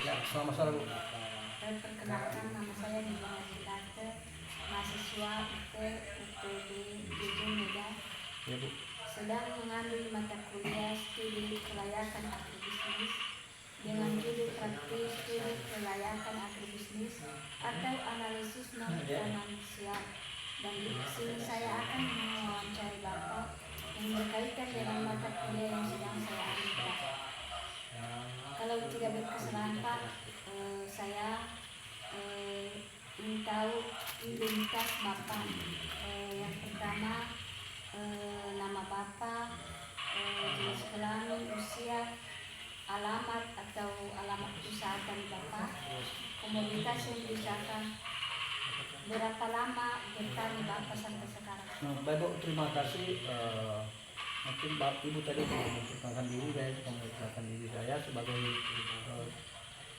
Ya, selamat sore Bu. Perkenalkan, nama saya Nida Haditate, mahasiswa UPB Jujur Medan, Ya Bu. sedang mengambil mata kuliah studi kelayakan agribisnis dengan judul praktis studi kelayakan agribisnis atau analisis non finansial. Dan di sini saya akan mewawancarai Bapak yang berkaitan dengan mata kuliah yang sedang saya ambil. Kalau tidak berkesalahan Pak, saya ingin tahu identitas Bapak. Yang pertama, nama Bapak, jenis kelamin, usia, alamat atau alamat usaha dari Bapak, komoditas yang diusahakan, berapa lama bertani Bapak sampai sekarang. Baik Bu, terima kasih. Mungkin Ibu tadi mau memperkenalkan diri, saya memperkenalkan diri saya sebagai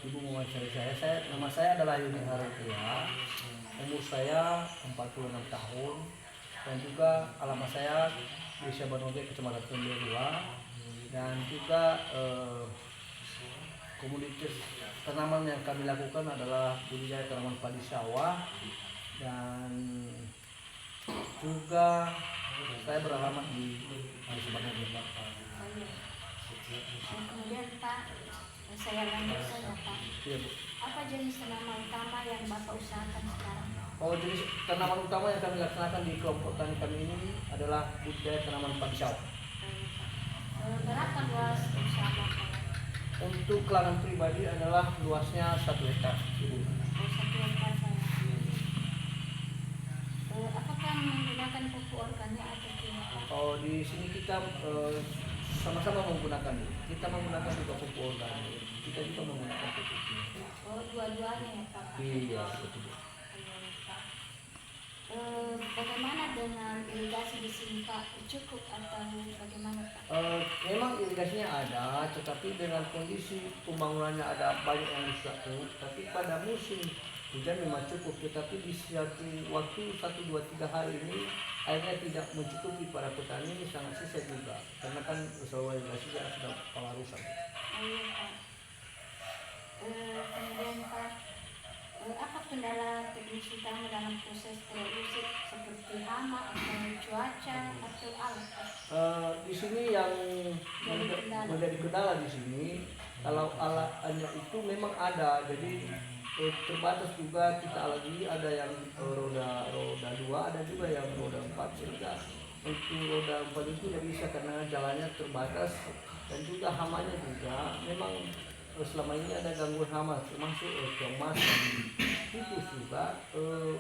Ibu mewawancari saya. Nama saya adalah Yuni Harutia. Umur saya 46 tahun dan juga alamat saya Desa Banoge, Kecamatan Tembelua, dan juga komoditas tanaman yang kami lakukan adalah budidaya tanaman padi sawah, dan juga saya beralamat di Desa Banoge. Kemudian Pak, saya lanjutkan ya Pak. Iya Bu. Apa jenis tanaman utama yang Bapak usahakan sekarang? Jenis tanaman utama yang kami laksanakan di kelompok tani kami ini adalah budidaya tanaman padi sawah. Berapa luas usaha Bapak? Untuk kelangan pribadi adalah luasnya 1 hektar. Ibu. 1 hektar saya. Apakah menggunakan pupuk organik atau kimia? Di sini kita sama-sama menggunakan. Kita menggunakan juga pupuk organik. Kita juga menggunakan pupuk kimia. Dua-duanya ya Pak? Iya, betul. Bagaimana dengan irigasi di sini Pak? Cukup atau bagaimana Pak? Memang irigasinya ada, tetapi dengan kondisi pembangunannya ada banyak yang rusak. Tapi pada musim hujan memang cukup, tetapi di satu waktu 1, 2, 3 hari ini airnya tidak mencukupi para petani, sangat sisa juga karena kan saluran irigasinya sudah kepala rusak. Iya Pak. Kemudian Pak, apa kendala teknis utama dalam proses produksi seperti hama atau cuaca atau alat? Di sini yang menjadi kendala di sini, kalau alatnya itu memang ada, jadi terbatas juga kita lagi ada yang roda 2, ada juga yang roda 4, sehingga untuk roda 4 itu tidak bisa karena jalannya terbatas, dan juga hamanya juga memang selama ini ada gangguan hama termasuk kemas dan tikus juga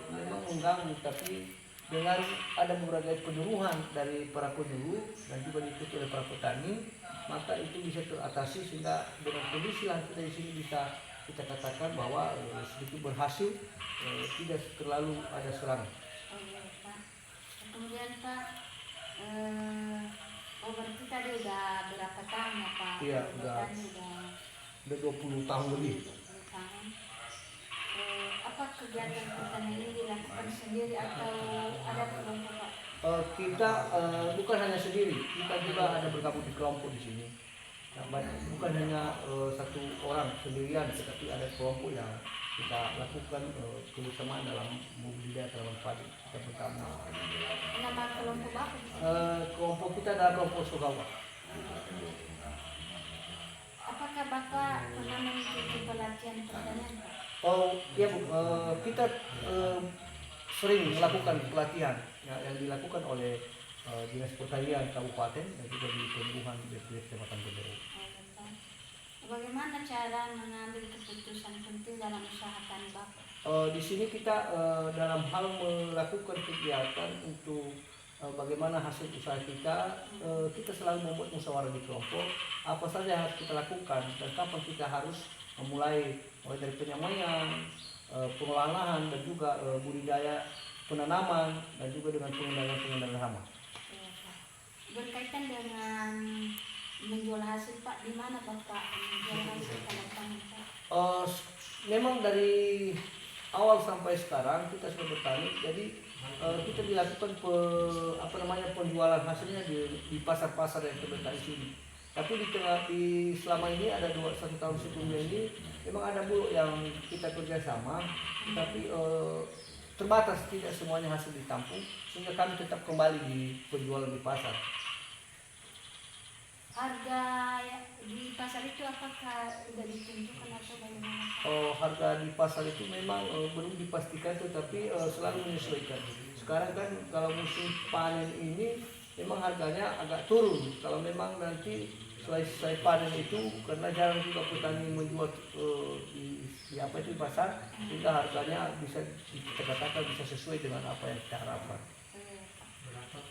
memang mengganggu, tapi dengan ada berbagai penyuluhan dari para penyuluh dan juga diikuti oleh para petani, maka itu bisa teratasi sehingga dengan kondisi lantai di sini bisa kita katakan bahwa sedikit berhasil, tidak terlalu ada serangan. Oh iya Pak. Kemudian Pak, berarti tadi udah berapa tahun ya Pak? Iya, udah 20 tahun lebih. 20 tahun. Apa kegiatan pertanian ini dilakukan sendiri atau ada kelompok Pak? Kita bukan hanya sendiri, kita juga ada bergabung di kelompok di sini. Bukan hanya satu orang sendirian, tetapi ada kelompok yang kita lakukan kebersamaan dalam budidaya tanaman padi kita bersama. Nama kelompok Bapak? Kelompok kita adalah kelompok Sugawa. Apakah Bapak pernah mengikuti pelatihan pertanian Pak? Ya Bu, kita sering melakukan pelatihan yang dilakukan oleh Dinas Pertanian Kabupaten dan juga di Pembuhan di Kecamatan Tembelua. Bagaimana cara mengambil keputusan penting dalam usaha tani Bapak? Di sini kita dalam hal melakukan kegiatan untuk bagaimana hasil usaha kita, kita selalu membuat musyawarah di kelompok, apa saja yang harus kita lakukan dan kapan kita harus mulai dari penyampaian, pengolahan lahan dan juga budidaya penanaman dan juga dengan pengendalian hama. Berkaitan dengan menjual hasil Pak, di mana Bapak menjual hasil tanaman Pak? Memang dari awal sampai sekarang kita sudah bertani, jadi kita dilakukan penjualan hasilnya di pasar-pasar yang terdekat di sini. Tapi selama ini ada 1 tahun sebelumnya ini memang ada bulog yang kita kerjasama, tapi terbatas, tidak semuanya hasil ditampung, sehingga kami tetap kembali di penjualan di pasar. Harga di pasar itu apakah sudah ditentukan atau bagaimana? Harga di pasar itu memang belum dipastikan, tetapi selalu menyesuaikan. Sekarang kan kalau musim panen ini memang harganya agak turun. Kalau memang nanti selesai panen itu, karena jarang juga petani menjual di pasar, sehingga harganya bisa kita katakan bisa sesuai dengan apa yang kita harapkan.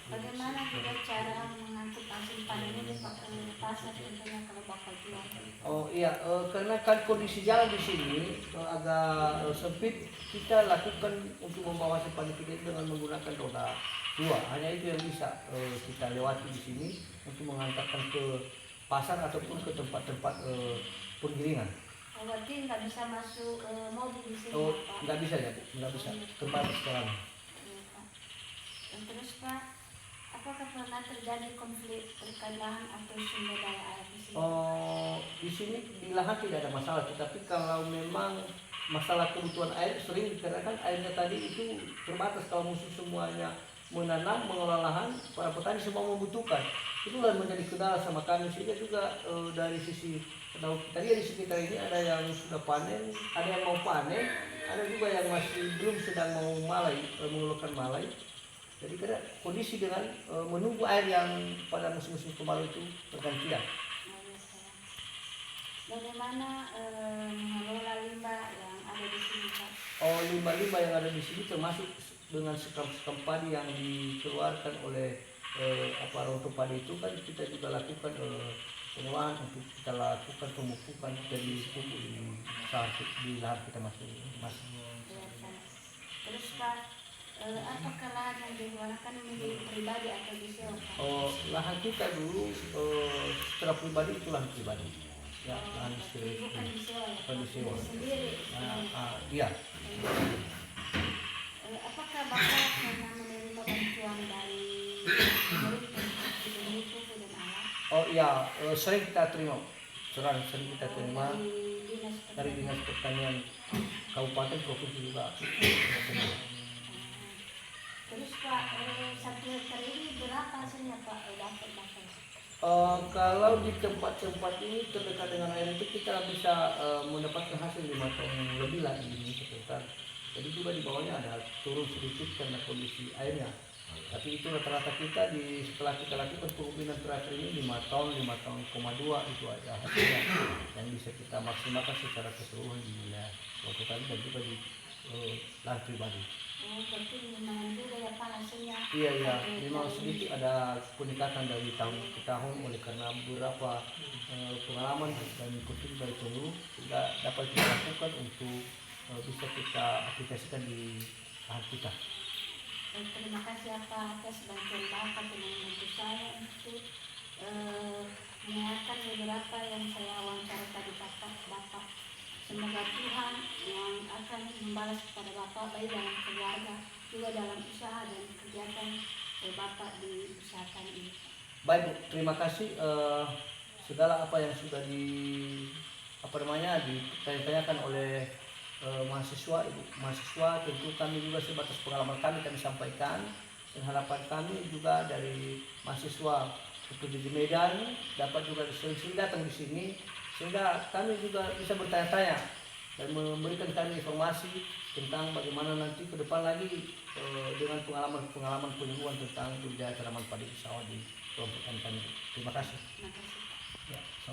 Bagaimana juga cara mengangkut hasil panen ini ke pasar tentunya kalau Bapak jual? Karena kan kondisi jalan di sini agak sempit, kita lakukan untuk membawa hasil panen kita dengan menggunakan roda 2. Hanya itu yang bisa kita lewati di sini untuk mengantarkan ke pasar ataupun ke tempat-tempat penggilingan. Berarti nggak bisa masuk mobil di sini, Pak? Nggak bisa ya, Bu, nggak bisa. Terbatas sekarang. Terus Pak, apakah pernah terjadi konflik terkait lahan atau sumber daya air di sini? Di sini di lahan tidak ada masalah, tetapi kalau memang masalah kebutuhan air sering dikarenakan airnya tadi itu terbatas. Kalau musim semuanya menanam, mengelola lahan, para petani semua membutuhkan. Itulah menjadi kendala sama kami, sehingga juga dari sisi petani tadi di sekitar ini ada yang sudah panen, ada yang mau panen, ada juga yang masih belum, sedang mau mengeluarkan malai. Jadi karena kondisi dengan menunggu air yang pada musim-musim kemarau itu bergantian. Bagaimana mengelola limbah yang ada di sini, Pak? Limbah-limbah yang ada di sini termasuk dengan sekam-sekam padi yang dikeluarkan oleh rontok padi itu, kan kita juga lakukan pengolahan untuk kita lakukan pemupukan dari pupuk di lahan kita masing. Terus Pak, apakah lahan yang digunakan milik pribadi atau disewa? Lahan kita dulu secara pribadi itu lahan pribadi. Ya, lahan sendiri. Bukan disewa, ya? Bukan disewa. Sendiri. Iya. Apakah Bapak pernah menerima bantuan dari pemerintah untuk pupuk dan alat? Sering kita terima. Sering kita terima dari Dinas Pertanian Kabupaten, provinsi juga. Terus Pak, 1 hektar ini berapa hasilnya Pak dapat? Kalau di tempat-tempat ini terdekat dengan air itu kita bisa mendapatkan hasil 5 ton lebih lagi ini sekitar. Jadi juga di bawahnya ada turun sedikit karena kondisi airnya. Tapi itu rata-rata kita setelah kita lakukan pengubinan terakhir ini 5 ton, 5,2 ton itu aja hasilnya yang bisa kita maksimalkan secara keseluruhan di wilayah Pulau Tani dan juga di lahan pribadi. Berarti lumayan juga ya Pak hasilnya. Iya, memang sedikit ada peningkatan dari tahun ke tahun oleh karena beberapa pengalaman dan kutip dari dulu sehingga dapat kita lakukan untuk bisa kita aplikasikan di lahan kita. Terima kasih atas bantuan Bapak dengan membantu saya untuk mendengarkan beberapa yang saya wawancara tadi Bapak. Semoga Tuhan yang akan membalas kepada Bapak baik dalam keluarga juga dalam usaha dan kegiatan Bapak di usaha ini. Baik, terima kasih. Segala apa yang sudah ditanyakan oleh mahasiswa tentu kami juga sebatas pengalaman kami sampaikan, dan harapan kami juga dari mahasiswa untuk di Medan dapat juga sering datang di sini sehingga kami juga bisa bertanya-tanya dan memberikan kami informasi tentang bagaimana nanti ke depan lagi dengan pengalaman penyembuhan tentang budidaya tanaman padi sawah di kelompok kami. Terima kasih. Terima kasih. Ya.